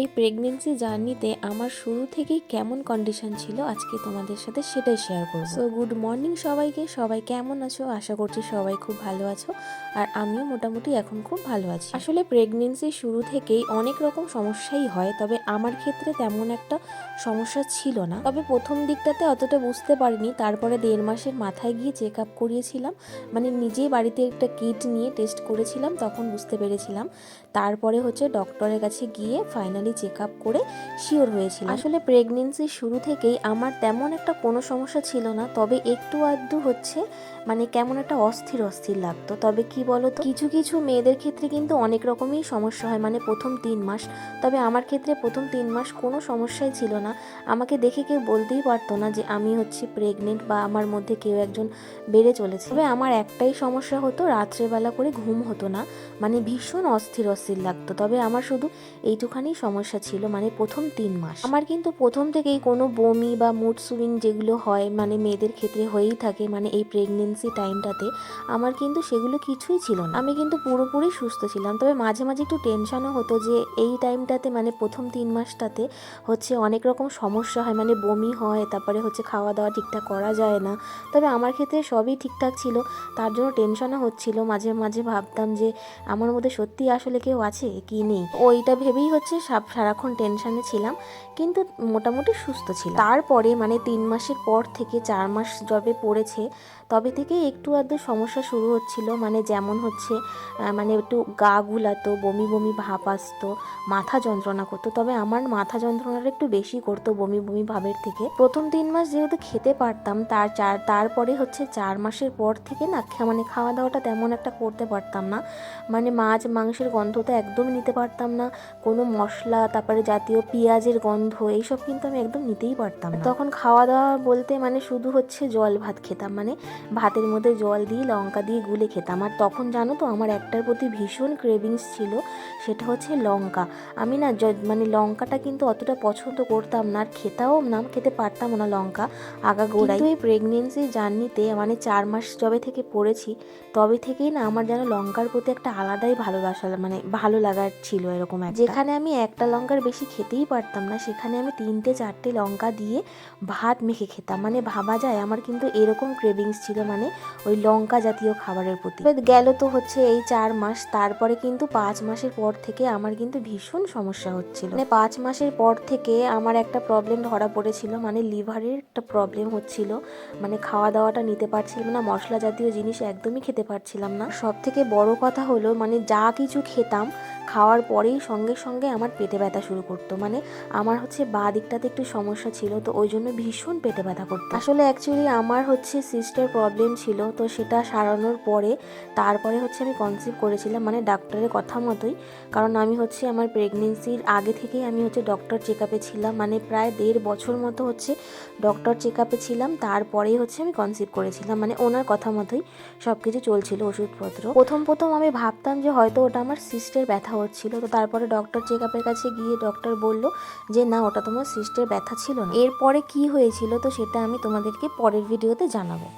এই প্রেগনেন্সি জার্নিতে আমার শুরু থেকেই কেমন কন্ডিশন ছিল আজকে তোমাদের সাথে সেটাই শেয়ার করব। সো গুড মর্নিং সবাইকে। সবাই কেমন আছো? আশা করছি সবাই খুব ভালো আছো, আর আমিও মোটামুটি এখন খুব ভালো আছি। আসলে প্রেগনেন্সির শুরু থেকেই অনেক রকম সমস্যাই হয়, তবে আমার ক্ষেত্রে তেমন একটা সমস্যা ছিল না। তবে প্রথম দিকটাতে অতটা বুঝতে পারিনি, তারপরে 1.5 মাসের মাথায় গিয়ে চেক আপ করিয়েছিলাম, মানে নিজেই বাড়িতে একটা কিট নিয়ে টেস্ট করেছিলাম, তখন বুঝতে পেরেছিলাম। তারপরে হচ্ছে ডক্টরের কাছে গিয়ে ফাইনালি চেক আপ করে শিওর হয়েছিল। আসলে প্রেগনেন্সির শুরু থেকেই আমার তেমন একটা কোনো সমস্যা ছিল না, তবে একটু আধটু হচ্ছে মানে কেমন একটা অস্থির অস্থির লাগতো। তবে কি বলতো, কিছু কিছু মেয়েদের ক্ষেত্রে কিন্তু অনেক রকমই সমস্যা হয়, মানে প্রথম 3 মাস। তবে আমার ক্ষেত্রে প্রথম 3 মাস কোনো সমস্যাই ছিল না। আমাকে দেখে কেউ বলতেই পারতো না যে আমি হচ্ছে প্রেগনেন্ট বা আমার মধ্যে কেউ একজন বেড়ে চলেছে। তবে আমার একটাই সমস্যা হতো, রাত্রেবেলা করে ঘুম হতো না, মানে ভীষণ অস্থির অস্থির লাগতো। তবে আমার শুধু এইটুখানি সমস্যা ছিল, মানে প্রথম 3 মাস। আমার কিন্তু প্রথম থেকেই কোনো বমি বা মুড সুইং যেগুলো হয়, মানে মেয়েদের ক্ষেত্রে হয়েই থাকে, মানে এই প্রেগনেন্সি টাইমটাতে আমার কিন্তু সেগুলো কিছুই ছিল না। আমি কিন্তু পুরোপুরি সুস্থ ছিলাম। তবে মাঝে মাঝে একটু টেনশনও হতো যে এই টাইমটাতে, মানে প্রথম 3 মাসটাতে হচ্ছে অনেক রকম সমস্যা হয়, মানে বমি হয়, তারপরে হচ্ছে খাওয়া দাওয়া ঠিকঠাক করা যায় না। তবে আমার ক্ষেত্রে সবই ঠিকঠাক ছিল, তার জন্য টেনশনও হচ্ছিল। মাঝে মাঝে ভাবতাম যে আমার মধ্যে সত্যি আসলে কেউ আছে কি নেই, ওইটা ভেবেই হচ্ছে সারাক্ষণ টেনশনে ছিলাম, কিন্তু মোটামুটি সুস্থ ছিলাম। তারপরে মানে 3 মাসের পর থেকে 4 মাস যবে পড়েছে তবে থেকেই একটু আধটু সমস্যা শুরু হচ্ছিল, মানে যেমন হচ্ছে মানে একটু গা গুলাতো, বমি বমি ভাব আসতো, মাথা যন্ত্রণা করতো। তবে আমার মাথা যন্ত্রণাটা একটু বেশি করতো বমি বমি ভাবের থেকে। প্রথম 3 মাস যেহেতু খেতে পারতাম, তারপরে হচ্ছে 4 মাসের পর থেকে না মানে খাওয়া দাওয়াটা তেমন একটা করতে পারতাম না, মানে মাছ মাংসের গন্ধ তো একদমই নিতে পারতাম না, কোনো মশলা তারপরে জাতীয় পেঁয়াজের গন্ধ এইসব কিন্তু আমি একদম নিতেই পারতাম না। তখন খাওয়া দাওয়া বলতে মানে শুধু হচ্ছে জল ভাত খেতাম, মানে ভাতের মধ্যে জল দিয়ে লঙ্কা দিয়ে গুলে খেতাম। আর তখন জানো তো আমার একটার প্রতি ভীষণ ক্রেভিংস ছিল, সেটা হচ্ছে লঙ্কা। আমি না মানে লঙ্কাটা কিন্তু অতটা পছন্দ করতাম না, আর খেতে পারতাম না লঙ্কা আগাগোড়াই। কিন্তু এই প্রেগনেন্সি জার্নিতে মানে 4 মাস যবে থেকে পড়েছি তবে থেকেই না আমার যেন লঙ্কার প্রতি একটা আলাদাই ভালোবাসা, মানে ভালো লাগার ছিল এরকম একটা। যেখানে আমি একটা লঙ্কার বেশি খেতেই পারতাম না, সেখানে আমি 3-4টে লঙ্কা দিয়ে ভাত মেখে খেতাম। মানে ভাবা যায় আমার কিন্তু এরকম ক্রেভিংস ছিল, মানে ওই লঙ্কা জাতীয় খাবারের প্রতি। গেল তো হচ্ছে এই 4 মাস, তারপরে কিন্তু 5 মাসের পর থেকে আমার কিন্তু ভীষণ সমস্যা হচ্ছিল। মানে 5 মাসের পর থেকে আমার একটা প্রবলেম ধরা পড়েছিল, মানে লিভারের একটা প্রবলেম হচ্ছিল, মানে খাওয়া দাওয়াটা নিতে পারছিলাম না, মশলা জাতীয় জিনিস একদমই খেতে পারছিলাম না। সব থেকে বড় কথা হলো মানে যা কিছু খেতাম খাওয়ার পরেই সঙ্গে সঙ্গে আমার পেটে ব্যথা শুরু করতো। মানে আমার হচ্ছে বাঁ দিকটাতে একটু সমস্যা ছিল, তো ওই জন্য ভীষণ পেটে ব্যথা করতো। আসলে অ্যাকচুয়ালি আমার হচ্ছে সিস্টের প্রবলেম ছিল, তো সেটা সারানোর পরে তারপরে হচ্ছে আমি কনসিভ করেছিলাম, মানে ডাক্তারের কথা মতোই। কারণ আমি হচ্ছে আমার প্রেগনেন্সির আগে থেকেই আমি হচ্ছে ডক্টর চেক আপে ছিলাম, মানে প্রায় 1.5 বছর মতো হচ্ছে ডক্টর চেক আপে ছিলাম, তারপরেই হচ্ছে আমি কনসিভ করেছিলাম। মানে ওনার কথা মতোই সব কিছু চলছিল, ওষুধপত্র। প্রথম আমি ভাবতাম যে হয়তো ওটা আমার সিস্টের ব্যথা হচ্ছিল, তো তারপরে ডক্টর চেক আপের কাছে গিয়ে ডক্টর বলল যে না, ওটা তোমার সিস্টের ব্যথা ছিল না। এরপরে কি হয়েছিল তো সেটা আমি তোমাদেরকে পরের ভিডিওতে জানাবো।